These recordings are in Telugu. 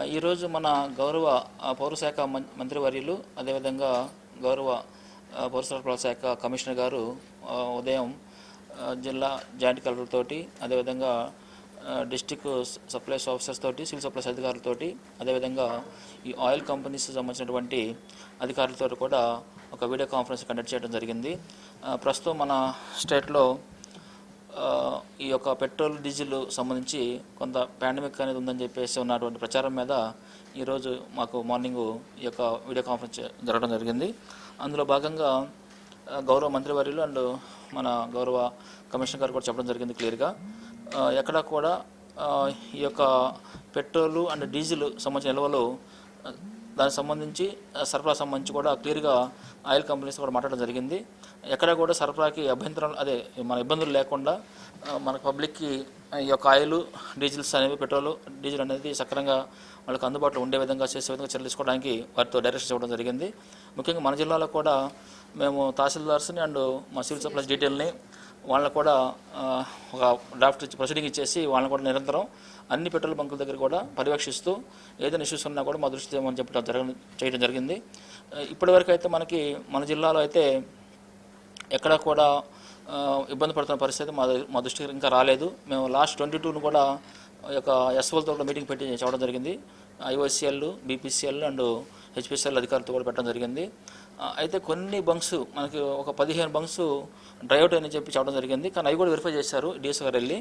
ఈరోజు మన గౌరవ పౌరశాఖ మంత్రివర్యులు అదేవిధంగా గౌరవ పౌర సరఫరాల శాఖ కమిషనర్ గారు ఉదయం జిల్లా జాయింట్ కలెక్టర్ తోటి అదేవిధంగా డిస్ట్రిక్ట్ సప్లైస్ ఆఫీసర్స్ తోటి సివిల్ సప్లైస్ అధికారులతోటి అదేవిధంగా ఈ ఆయిల్ కంపెనీస్ సంబంధించినటువంటి అధికారులతో కూడా ఒక వీడియో కాన్ఫరెన్స్ కండక్ట్ చేయడం జరిగింది. ప్రస్తుతం మన స్టేట్లో ఈ యొక్క పెట్రోల్ డీజిల్ సంబంధించి కొంత పాండమిక్ అనేది ఉందని చెప్పేసి ఉన్నటువంటి ప్రచారం మీద ఈరోజు మాకు మార్నింగ్ ఈ యొక్క వీడియో కాన్ఫరెన్స్ జరగడం జరిగింది. అందులో భాగంగా గౌరవ మంత్రివర్యులు అండ్ మన గౌరవ కమిషనర్ గారు కూడా చెప్పడం జరిగింది క్లియర్గా ఎక్కడ కూడా ఈ యొక్క పెట్రోలు అండ్ డీజిల్ సంబంధించిన నిల్వలు దానికి సంబంధించి సరఫరా సంబంధించి కూడా క్లియర్గా ఆయిల్ కంపెనీస్ కూడా మాట్లాడడం జరిగింది. ఎక్కడ కూడా సరఫరాకి అభ్యంతరం మన ఇబ్బందులు లేకుండా మన పబ్లిక్కి ఈ యొక్క ఆయిల్ డీజిల్స్ అనేవి పెట్రోల్ డీజిల్ అనేది సక్రమంగా వాళ్ళకి అందుబాటులో ఉండే విధంగా చేసే విధంగా చర్యలు తీసుకోవడానికి వారితో డైరెక్షన్ ఇవ్వడం జరిగింది. ముఖ్యంగా మన జిల్లాలో కూడా మేము తహసీల్దార్స్ని అండ్ మా సివిల్ సప్లైస్ డీటెయిల్ని వాళ్ళని కూడా ఒక డ్రాఫ్ట్ ప్రొసీడింగ్ ఇచ్చేసి వాళ్ళని కూడా నిరంతరం అన్ని పెట్రోల్ బంకుల దగ్గర కూడా పర్యవేక్షిస్తూ ఏదైనా ఇష్యూస్ ఉన్నా కూడా మా దృష్టి ఏమని చేయడం జరిగింది. ఇప్పటివరకు అయితే మన జిల్లాలో అయితే ఎక్కడా కూడా ఇబ్బంది పడుతున్న పరిస్థితి మా దృష్టికి ఇంకా రాలేదు. మేము లాస్ట్ 22ను కూడా ఈ యొక్క ఎస్ఓలతో కూడా మీటింగ్ పెట్టి చెప్పడం జరిగింది. ఐఓసిఎల్, బీపీసీఎల్ అండ్ హెచ్పిసిఎల్ అధికారులతో కూడా పెట్టడం జరిగింది. అయితే కొన్ని బంక్స్ మనకి ఒక 15 బంక్స్ డ్రైఅవుట్ అని చెప్పి చెప్పడం జరిగింది. కానీ అవి కూడా వెరిఫై చేశారు డిఎస్ గారు వెళ్ళి.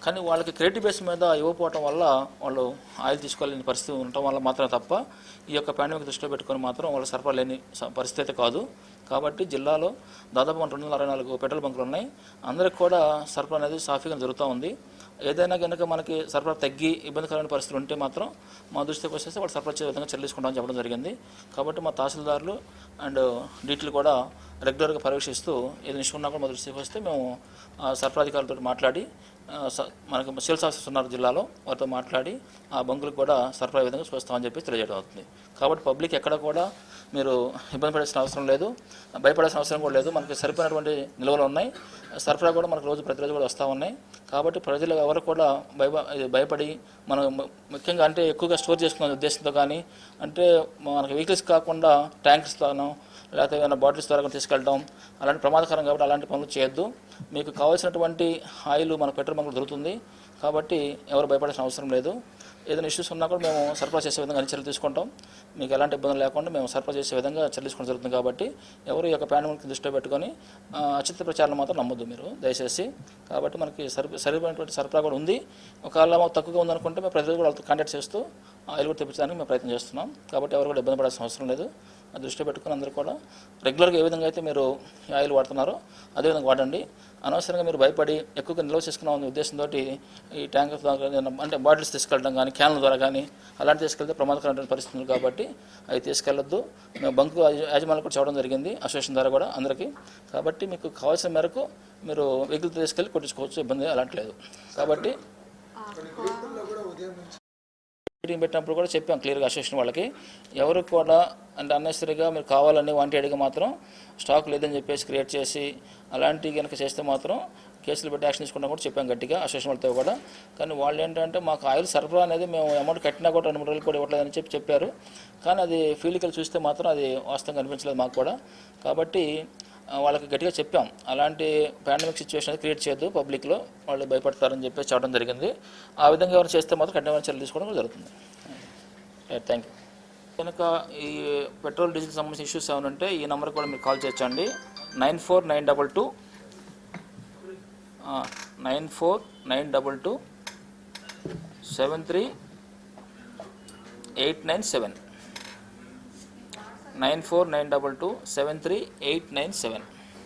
కానీ వాళ్ళకి క్రెడిట్ బేస్ మీద ఇవ్వకపోవటం వల్ల వాళ్ళు ఆయిల్ తీసుకోలేని పరిస్థితి ఉండటం వల్ల మాత్రమే తప్ప ఈ యొక్క పాండమిక్ దృష్టిలో పెట్టుకొని మాత్రం వాళ్ళు సరఫరా లేని పరిస్థితి అయితే కాదు. కాబట్టి జిల్లాలో దాదాపు 264 పెట్రోల్ బంకులు ఉన్నాయి. అందరికి కూడా సరఫరా అనేది సాఫీగా జరుగుతూ ఉంది. ఏదైనా కనుక మనకి సరఫరా తగ్గి ఇబ్బందికరమైన పరిస్థితులు ఉంటే మాత్రం మా దృష్టికి వచ్చేస్తే వాళ్ళు సరఫరా చేసే విధంగా చర్యలు తీసుకుంటామని చెప్పడం జరిగింది. కాబట్టి మా తహసీల్దారులు అండ్ డీటీలు కూడా రెగ్యులర్గా పర్యవేక్షిస్తూ ఏదైనా ఇష్యూ ఉన్నా కూడా మా దృష్టికి వస్తే మేము సరఫరా అధికారులతో మాట్లాడి మనకి సేల్స్ ఆఫీసర్స్ ఉన్నారు జిల్లాలో, వారితో మాట్లాడి ఆ బంకులకు కూడా సరఫరా విధంగా చూస్తామని చెప్పి తెలియజేయడం అవుతుంది. కాబట్టి పబ్లిక్ ఎక్కడ కూడా మీరు ఇబ్బంది పడాల్సిన అవసరం లేదు, భయపడాల్సిన అవసరం కూడా లేదు. మనకి సరిపోయినటువంటి నిల్వలు ఉన్నాయి, సరఫరా కూడా మనకు ప్రతిరోజు కూడా వస్తూ ఉన్నాయి. కాబట్టి ప్రజలు ఎవరు కూడా భయపడి మనం ముఖ్యంగా అంటే ఎక్కువగా స్టోర్ చేసుకునే ఉద్దేశంతో కానీ అంటే మనకి వెహికల్స్ కాకుండా ట్యాంక్స్లోనూ లేకపోతే ఏమైనా బాటిల్స్ ద్వారా తీసుకెళ్ళడం అలాంటి ప్రమాదకరం. కాబట్టి అలాంటి పనులు చేయొద్దు. మీకు కావాల్సినటువంటి ఆయిల్ మన పెట్రోల్ బంకులు దొరుకుతుంది. కాబట్టి ఎవరు భయపడాల్సిన అవసరం లేదు. ఏదైనా ఇష్యూస్ ఉన్నా కూడా మేము సరఫరా చేసే విధంగా అన్ని చర్యలు తీసుకుంటాం. మీకు ఎలాంటి ఇబ్బందులు లేకుండా మేము సరఫరా చేసే విధంగా చర్యలు తీసుకోవడం జరుగుతుంది. కాబట్టి ఎవరు ఈ యొక్క పాండమిక్ దృష్టిలో పెట్టుకొని అచిత ప్రచారం మాత్రం నమ్మొద్దు మీరు దయచేసి. కాబట్టి మనకి సరిపోయినటువంటి సరఫరా కూడా ఉంది. ఒకవేళ మాకు తక్కువగా ఉందనుకుంటే మేము ప్రజలు కూడా వాళ్ళతో కాంటాక్ట్ చేస్తూ ఆయిల్ కూడా తెప్పించడానికి మేము ప్రయత్నం చేస్తున్నాం. కాబట్టి ఎవరు కూడా ఇబ్బంది పడాల్సిన అవసరం లేదు. దృష్టి పెట్టుకుని అందరూ కూడా రెగ్యులర్గా ఏ విధంగా అయితే మీరు ఆయిల్ వాడుతున్నారో అదేవిధంగా వాడండి. అనవసరంగా మీరు భయపడి ఎక్కువగా నిల్వ చేసుకున్న ఉద్దేశంతో ఈ ట్యాంకర్ ద్వారా అంటే బాటిల్స్ తీసుకెళ్ళడం కానీ క్యాన్ల ద్వారా కానీ అలాంటి తీసుకెళ్తే ప్రమాదకరమైన పరిస్థితులు. కాబట్టి అవి తీసుకెళ్లొద్దు. మేము బంకు యాజమాన్యం కూడా చెప్పడం జరిగింది అసోసియేషన్ ద్వారా కూడా అందరికీ. కాబట్టి మీకు కావాల్సిన మేరకు మీరు వెహికల్ తీసుకెళ్ళి కొట్టించుకోవచ్చు, ఇబ్బంది అలాంటి లేదు. కాబట్టి మీటింగ్ పెట్టినప్పుడు కూడా చెప్పాం క్లియర్గా అసోసియేషన్ వాళ్ళకి ఎవరు కూడా అంటే అన్నెసరీగా మీరు కావాలని వాంటెడ్గా మాత్రం స్టాక్ లేదని చెప్పేసి క్రియేట్ చేసి అలాంటివి కనుక చేస్తే మాత్రం కేసులు పెట్టి యాక్షన్ తీసుకుంటాం కూడా చెప్పాం గట్టిగా అసోసియేషన్ వాళ్ళతో కూడా. కానీ వాళ్ళు ఏంటంటే మాకు ఆయిల్ సరఫరా అనేది మేము అమౌంట్ కట్టినా కూడా 2-3 రోజులు కూడా ఇవ్వట్లేదని చెప్పారు. కానీ అది ఫిజికల్ చూస్తే మాత్రం అది వాస్తవంగా అనిపించలేదు మాకు కూడా. కాబట్టి వాళ్ళకి గట్టిగా చెప్పాం అలాంటి పాండమిక్ సిచ్యువేషన్ క్రియేట్ చేయొద్దు, పబ్లిక్లో వాళ్ళు భయపడతారని చెప్పేసి చెప్పడం జరిగింది. ఆ విధంగా ఎవరు చేస్తే మాత్రం కఠినమైన చర్యలు తీసుకోవడం కూడా జరుగుతుంది. Thank you. కనుక ఈ పెట్రోల్ డీజిల్ సంబంధించిన ఇష్యూస్ ఏమైనా ఉంటే ఈ నెంబర్ కూడా మీరు కాల్ చేయొచ్చండి. 94922 73897 94922 73897.